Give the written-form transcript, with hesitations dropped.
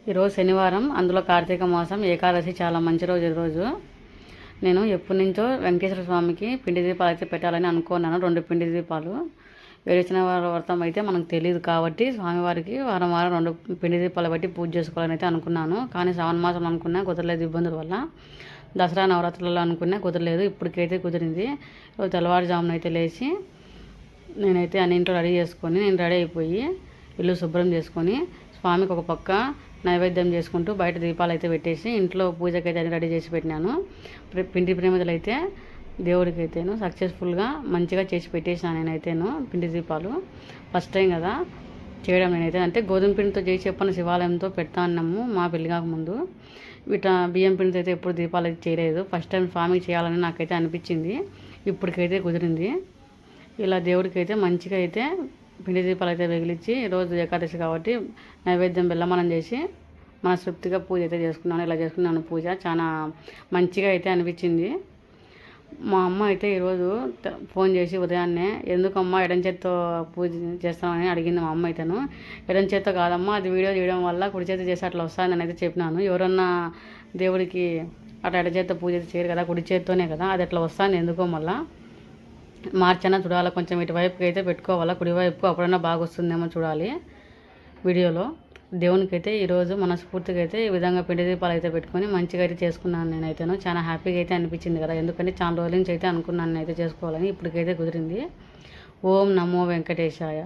ఈరోజు శనివారం, అందులో కార్తీక మాసం ఏకాదశి. చాలా మంచి రోజు ఈరోజు. నేను ఎప్పటి నుంచో వెంకటేశ్వర స్వామికి పిండి దీపాలు అయితే పెట్టాలని అనుకున్నాను. 2 పిండి దీపాలు. వేరుచిన వ్రతం అయితే మనకు తెలియదు కాబట్టి స్వామివారికి వారం వారం 2 పిండి దీపాలు పెట్టి పూజ చేసుకోవాలని అయితే అనుకున్నాను. కానీ శ్రావణ మాసంలో అనుకున్నా కుదరలేదు, ఇబ్బందుల వల్ల. దసరా నవరాత్రులలో అనుకున్నా కుదరలేదు. ఇప్పటికైతే కుదిరింది. తెల్లవారుజామున అయితే లేచి నేనైతే అన్నింట్లో రెడీ చేసుకొని నేను రెడీ అయిపోయి ఇల్లు శుభ్రం చేసుకొని స్వామికి ఒక పక్క నైవేద్యం చేసుకుంటూ బయట దీపాలు అయితే పెట్టేసి ఇంట్లో పూజకి అయితే రెడీ చేసి పెట్టినాను. పిండి ప్రమిదలు అయితే దేవుడికి అయితేను సక్సెస్ఫుల్గా మంచిగా చేసి పెట్టేసాను నేనైతేను. పిండి దీపాలు ఫస్ట్ టైం కదా చేయడం నేనైతే. అంటే గోధుమ పిండితో చేసి చెప్పిన శివాలయంతో పెడతా అన్నాము మా పెళ్లి కాకముందు. బియ్యం పిండితో అయితే ఎప్పుడు దీపాలు అయితే చేయలేదు. ఫస్ట్ టైం స్వామికి చేయాలని నాకైతే అనిపించింది. ఇప్పటికైతే కుదిరింది. ఇలా దేవుడికి అయితే మంచిగా అయితే పిండి దీపాలు అయితే వెలిగించి, ఈరోజు ఏకాదశి కాబట్టి నైవేద్యం బెల్లమనం చేసి మనస్ఫూర్తిగా పూజ అయితే చేసుకున్నాను. ఇలా చేసుకున్నాను పూజ. చాలా మంచిగా అయితే అనిపించింది. మా అమ్మ అయితే ఈరోజు ఫోన్ చేసి ఉదయాన్నే ఎందుకమ్మా ఎడం చేత్తో పూజ చేస్తామని అడిగింది మా అమ్మ అయితేను. ఎడం చేత్తో కాదమ్మా, అది వీడియో చేయడం వల్ల కుడి చేతి చేసి అట్లా వస్తుందని అయితే చెప్పినాను. ఎవరన్నా దేవుడికి అట్లా ఎడం చేత్తో పూజ చేయరు కదా, కుడి చేత్తోనే కదా, అది అట్లా వస్తుంది ఎందుకో మళ్ళీ మార్చన్నా చూడాలి. కొంచెం ఇటువైపుకి అయితే పెట్టుకోవాలా, కుడివైపుకు అప్పుడన్నా బాగా వస్తుందేమో చూడాలి వీడియోలో. దేవునికి అయితే ఈరోజు మనస్ఫూర్తిగా అయితే ఈ విధంగా పిండి దీపాలు అయితే పెట్టుకొని మంచిగా అయితే చేసుకున్నాను నేనైతేను. చాలా హ్యాపీగా అయితే అనిపించింది కదా, ఎందుకంటే చాలా రోజుల నుంచి అయితే అనుకున్నాను నేనైతే చేసుకోవాలని. ఇప్పటికైతే కుదిరింది. ఓం నమో వెంకటేశాయ.